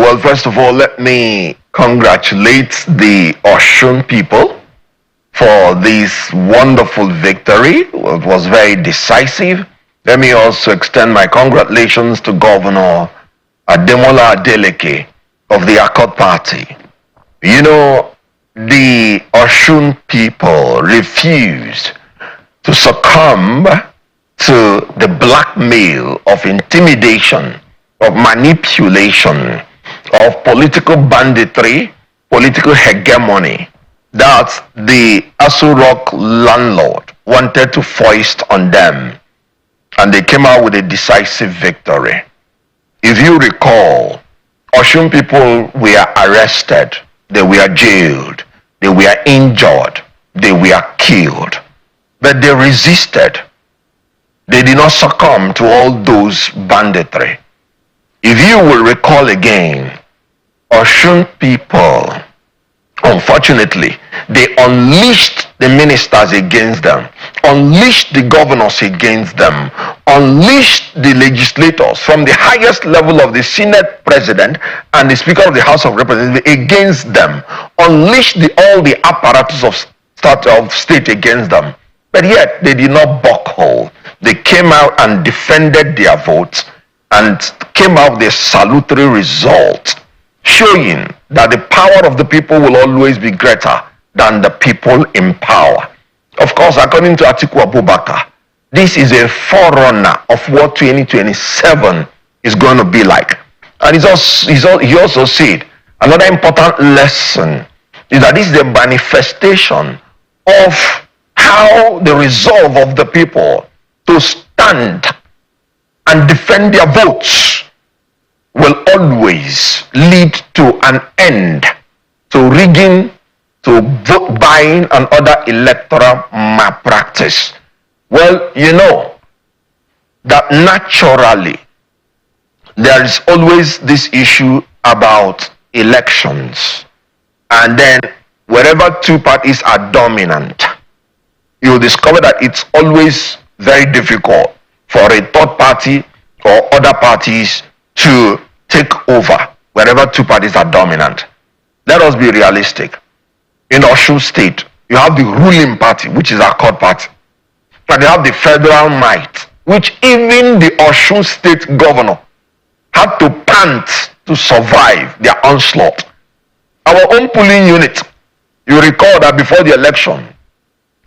Well, first of all, let me congratulate the Osun people for this wonderful victory. It was very decisive. Let me also extend my congratulations to Governor Ademola Adeleke of the Accord Party. You know, the Osun people refused to succumb to the blackmail of intimidation, of manipulation, of political banditry, political hegemony that the Aso Rock landlord wanted to foist on them. And they came out with a decisive victory. If you recall, Osun people were arrested, they were jailed, they were injured, they were killed. But they resisted. They did not succumb to all those banditry. If you will recall again, Osun people, unfortunately, they unleashed the ministers against them, unleashed the governors against them, unleashed the legislators from the highest level of the Senate president and the Speaker of the House of Representatives against them, unleashed all the apparatus of state against them. But yet, they did not buckle. They came out and defended their votes and came out with a salutary result, showing that the power of the people will always be greater than the people in power. Of course, according to Atiku Abubakar, this is a forerunner of what 2027 is going to be like. And he also said another important lesson is that this is a manifestation of how the resolve of the people to stand and defend their votes will always lead to an end to rigging, to vote buying and other electoral malpractice. Well, you know that naturally there is always this issue about elections, and then wherever two parties are dominant, you'll discover that it's always very difficult for a third party or other parties to take over wherever two parties are dominant. Let us be realistic. In Osun State, you have the ruling party, which is our Accord Party. And you have the federal might, which even the Osun State governor had to pant to survive their onslaught. Our own polling unit, you recall that before the election,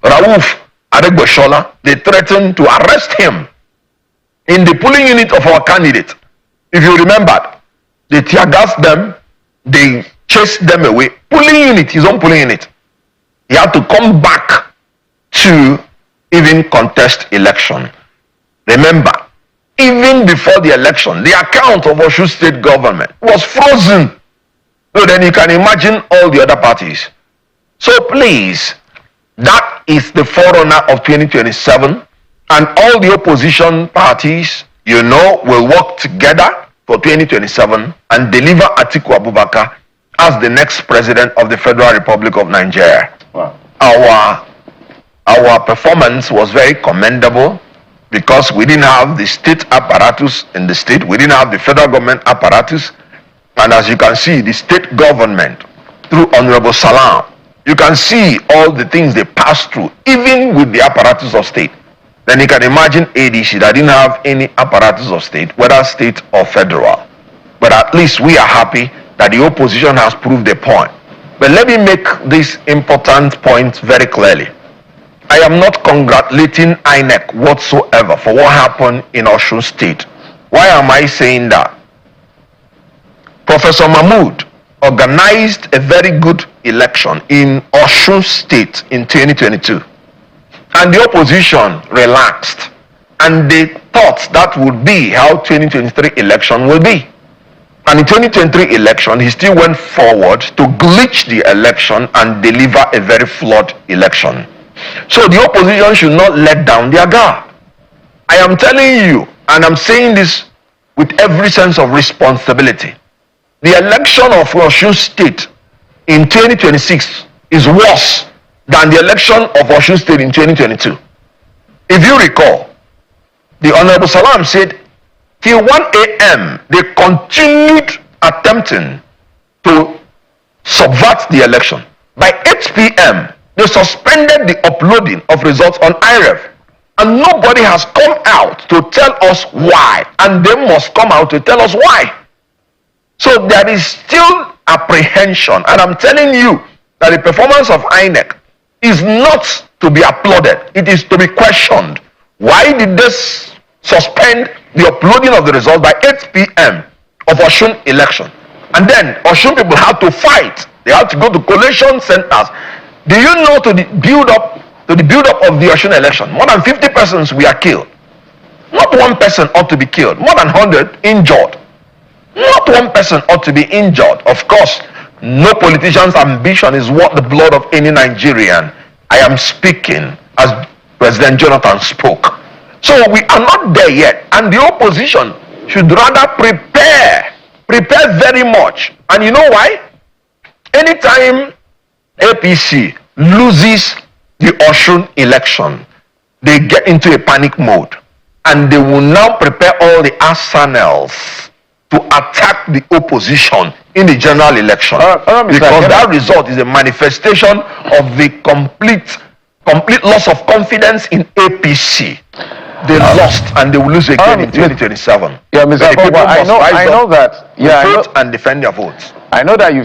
Rauf Adegboshola, they threatened to arrest him in the polling unit of our candidate. If you remembered, they tear gassed them, they chased them away. Polling unit, his own polling unit. He had to come back to even contest election. Remember, even before the election, the account of Osun State government was frozen. So then you can imagine all the other parties. So please, that is the forerunner of 2027, and all the opposition parties, you know, will work together for 2027 and deliver Atiku Abubakar as the next president of the Federal Republic of Nigeria. Wow. Our performance was very commendable because we didn't have the state apparatus in the state, we didn't have the federal government apparatus, and as you can see, the state government through Honorable Salam, you can see all the things they passed through, even with the apparatus of state. Then you can imagine ADC that didn't have any apparatus of state, whether state or federal. But at least we are happy that the opposition has proved a point. But let me make this important point very clearly. I am not congratulating INEC whatsoever for what happened in Osun State. Why am I saying that? Professor Mahmood organized a very good election in Osun State in 2022. And the opposition relaxed. And they thought that would be how 2023 election will be. And in 2023 election, he still went forward to glitch the election and deliver a very flawed election. So the opposition should not let down their guard. I am telling you, and I'm saying this with every sense of responsibility, the election of Osun State in 2026 is worse than the election of Osun State in 2022. If you recall, the Honorable Salam said till 1 a.m. they continued attempting to subvert the election. By 8 p.m., they suspended the uploading of results on IREF. And nobody has come out to tell us why. And they must come out to tell us why. So there is still apprehension. And I'm telling you that the performance of INEC is not to be applauded. It is to be questioned. Why did they suspend the uploading of the results by 8 p.m. of Osun election? And then Osun people had to fight. They had to go to collation centers. Do you know to the build up of the Osun election, more than 50 persons were killed. Not one person ought to be killed. More than 100 injured. Not one person ought to be injured. Of course, no politician's ambition is worth the blood of any Nigerian. I am speaking as President Jonathan spoke. So we are not there yet, and the opposition should rather prepare very much. And you know why? Anytime APC loses the Osun election, they get into a panic mode, and they will now prepare all the arsenals to attack the opposition in the general election, because that result is a manifestation of the complete loss of confidence in APC. They lost, and they will lose again in 2027. Yeah, Mr. Okonkwo, I know that. Yeah, vote and defend their votes. I know that you